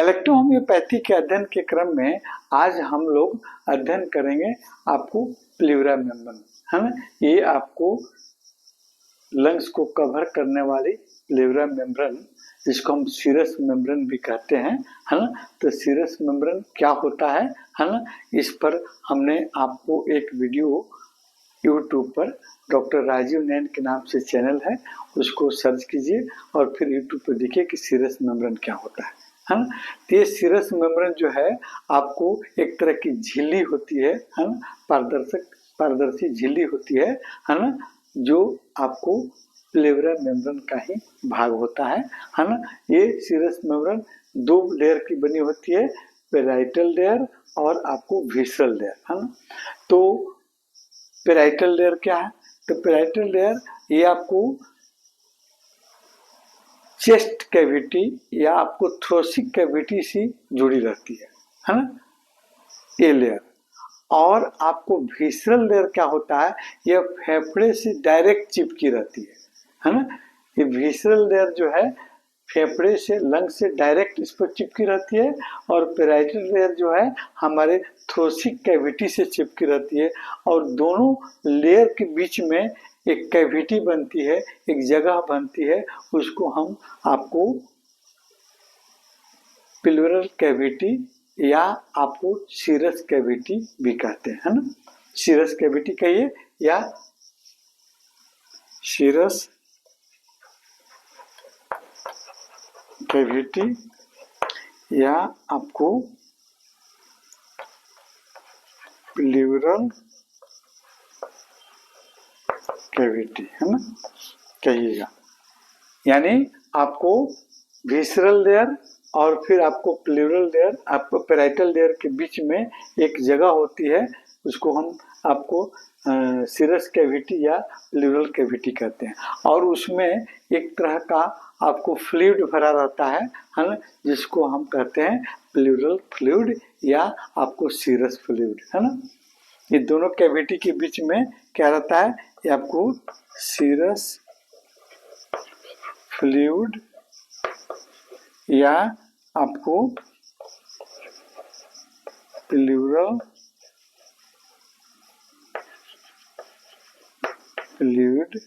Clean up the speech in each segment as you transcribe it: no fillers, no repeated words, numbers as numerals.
Electrohomoeopathy के अध्ययन के क्रम में आज हम लोग अध्ययन करेंगे आपको प्लूरा मेम्ब्रेन, है ना। ये आपको लंग्स को कवर करने वाली प्लूरा मेम्ब्रेन, जिसको हम सीरस मेम्ब्रेन भी कहते हैं, है ना। तो सीरस मेम्ब्रेन क्या होता है ना। इस पर हमने आपको एक वीडियो यूट्यूब पर डॉक्टर राजीव नैन के नाम से चैनल है, उसको सर्च कीजिए और फिर यूट्यूब पर देखिए कि सीरस मेम्ब्रेन क्या होता है ना। तो ये सीरस मेम्ब्रेन जो है आपको एक तरह की झिल्ली होती है ना, पारदर्शी झिल्ली होती है ना, जो आपको प्लूरा मेम्ब्रेन का ही भाग होता है ना। ये सीरस मेम्ब्रेन दो लेयर की बनी होती है, पेराइटल लेयर और आपको विसरल लेयर, है ना। तो पेराइटल लेयर क्या है? तो पेराइटल लेयर ये आपको चेस्ट कैविटी या आपको थ्रोसिक कैविटी से जुड़ी रहती है ना, ये लेयर। और आपको विसरल लेयर क्या होता है? यह फेफड़े से डायरेक्ट चिपकी रहती है ना। ये विसरल लेयर जो है फेफड़े से, लंग से डायरेक्ट इस पर चिपकी रहती है, और पेराइटल लेयर जो है हमारे थ्रोसिक कैविटी से चिपकी रहती है। और दोनों लेयर के बीच में एक कैविटी बनती है, एक जगह बनती है, उसको हम आपको प्लूरल कैविटी या आपको सीरस कैविटी भी कहते हैं, है ना। सीरस कैविटी कहिए या सीरस कैविटी या आपको प्लूरल कैविटी, है ना, कहिएगा। यानी आपको विसरल लेयर और फिर आपको प्लूरल लेयर, आपको पेराइटल लेयर के बीच में एक जगह होती है, उसको हम आपको सीरस कैविटी या प्लूरल कैविटी कहते हैं। और उसमें एक तरह का आपको फ्लूइड भरा रहता है ना, जिसको हम कहते हैं प्लूरल फ्लूइड या आपको सीरस फ्लूइड, है ना। ये दोनों कैविटी के बीच में क्या रहता है? ये आपको सीरस फ्लूइड या आपको प्लूरल फ्लूइड,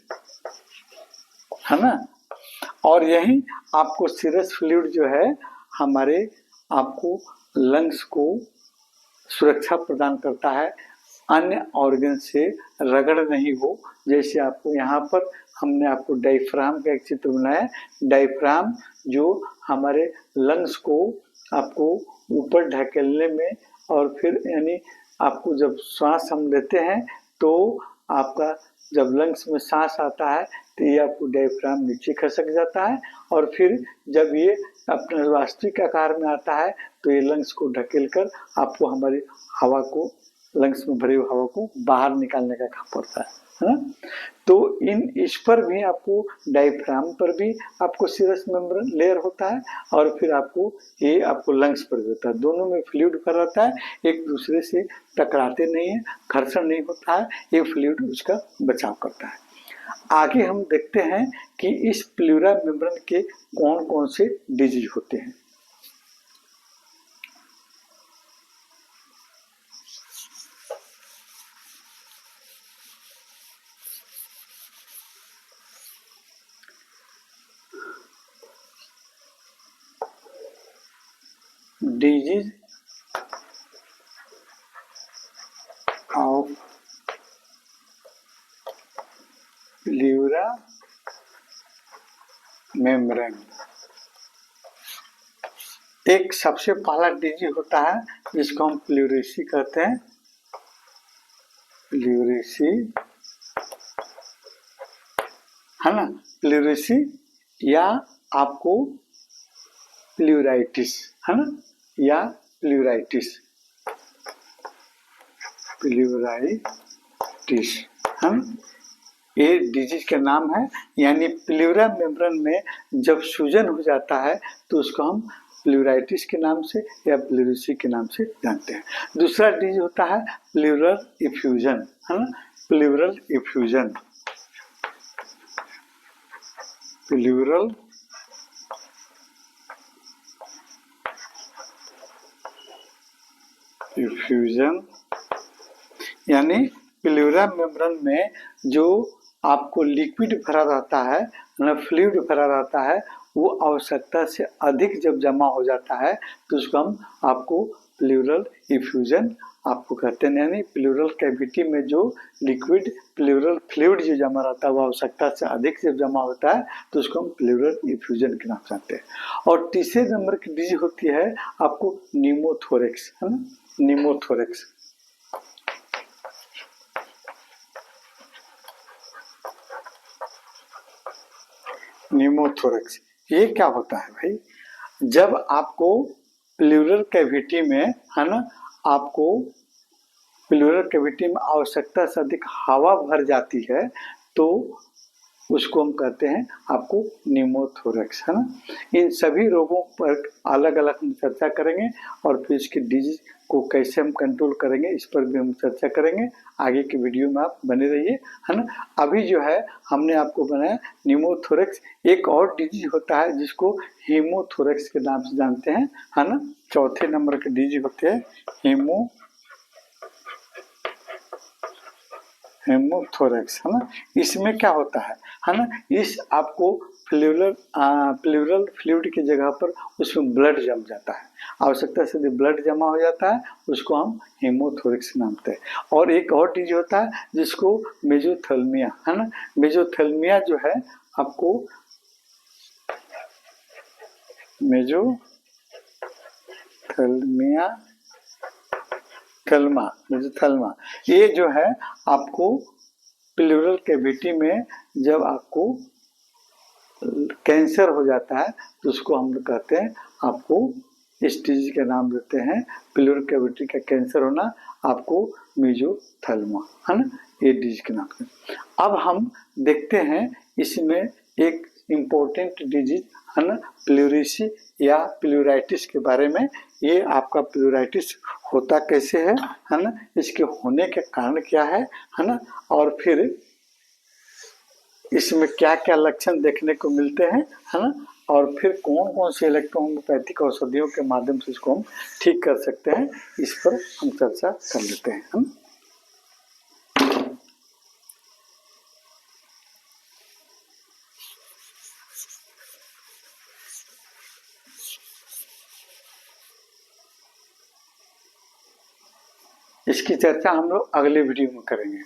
है ना। और यही आपको सीरस फ्लूइड जो है हमारे आपको लंग्स को सुरक्षा प्रदान करता है, अन्य ऑर्गन से रगड़ नहीं हो। जैसे आपको यहाँ पर हमने आपको डायफ्राम का एक चित्र बनाया, डायफ्राम जो हमारे लंग्स को आपको ऊपर ढकेलने में, और फिर यानी आपको जब श्वास हम लेते हैं तो आपका जब लंग्स में सांस आता है तो ये आपको डायफ्राम नीचे खसक जाता है, और फिर जब ये अपने वास्तविक आकार में आता है तो ये लंग्स को ढकेल कर आपको हमारी हवा को, लंग्स में भरी हुई हवा को बाहर निकालने का काम पड़ता है ना। तो इस पर भी आपको डायफ्राम पर भी आपको सीरस मेम्ब्रेन लेयर होता है, और फिर आपको ये आपको लंग्स पर भी होता है। दोनों में फ्लूइड भरा रहता है, एक दूसरे से टकराते नहीं है, घर्षण नहीं होता है, ये फ्लूइड उसका बचाव करता है। आगे हम देखते हैं कि इस प्लूरा मेम्ब्रेन के कौन कौन से डिजीज होते हैं। Disease of pleura membrane. एक सबसे पहला डिजीज होता है जिसको हम प्लूरेसी कहते हैं, प्लूरेसी, है ना। प्लूरेसी या आपको प्लूराइटिस, है ना, या प्लूराइटिस, प्लूराइटिस, है ना। ये डिजीज का नाम है। यानी प्लूरा मेम्ब्रेन में जब सूजन हो जाता है तो उसको हम प्लूराइटिस के नाम से या प्लूरेसी के नाम से जानते हैं। दूसरा डिजीज होता है प्लूरल इफ्यूजन, है ना, प्लूरल इफ्यूजन, प्लूरल इफ्यूजन, यानी प्लूरा मेम्ब्रेन में जो आपको लिक्विड भरा रहता है, मतलब फ्लूइड भरा रहता है, वो आवश्यकता से अधिक जब जमा हो जाता है तो उसको हम आपको प्लूरल इफ्यूजन आपको कहते हैं। यानी प्लूरल कैविटी में जो लिक्विड प्लूरल फ्लूइड जो जमा रहता है वो आवश्यकता से अधिक जब जमा होता है तो उसको हम प्लूरल इफ्यूजन के नाम से जानते हैं। और तीसरे नंबर की डिजीज होती है आपको न्यूमोथोरेक्स, है ना, न्यूमोथोरेक्स। न्यूमोथोरेक्स ये क्या होता है भाई? जब आपको प्लूरल कैविटी में, है ना, आपको प्लूरल कैविटी में आवश्यकता से अधिक हवा भर जाती है तो उसको हम कहते हैं आपको न्यूमोथोरेक्स, है ना। इन सभी रोगों पर अलग अलग हम चर्चा करेंगे और फिर इसकी डिजीज को कैसे हम कंट्रोल करेंगे इस पर भी हम चर्चा करेंगे। आगे की वीडियो में आप बने रहिए, है ना। अभी जो है हमने आपको बनाया न्यूमोथोरेक्स। एक और डिजीज होता है जिसको हीमोथोरेक्स के नाम से जानते हैं, है ना। चौथे नंबर के डिजीज होते हैं हेमोथोरेक्स, है ना। इसमें क्या होता है ना, इस आपको प्लूरल फ्लूइड की जगह पर उसमें ब्लड जम जाता है, आवश्यकता से ब्लड जमा हो जाता है, उसको हम हेमोथोरेक्स नाम देते हैं। और एक और चीज होता है जिसको मेजोथेल्मिया, है ना। मेजोथेल्मिया जो है आपको मेजोथेल्मा ये जो है आपको प्लूरल कैविटी में जब आपको कैंसर हो जाता है तो उसको हम कहते हैं आपको इस डिजीज का नाम देते हैं प्लूरल कैविटी का कैंसर होना, आपको मेजोथेल्मा, है ना, ये डिजीज के नाम से। अब हम देखते हैं इसमें एक इम्पोर्टेंट डिजीज, है ना, प्लूरिसी या प्लूराइटिस के बारे में। ये आपका प्लूराइटिस होता कैसे है ना, इसके होने के कारण क्या है ना, और फिर इसमें क्या क्या लक्षण देखने को मिलते हैं, है ना, और फिर कौन कौन से इलेक्ट्रोहोम्योपैथिक औषधियों के माध्यम से इसको हम ठीक कर सकते हैं, इस पर हम चर्चा कर लेते हैं, है ना? इसकी चर्चा हम लोग अगले वीडियो में करेंगे।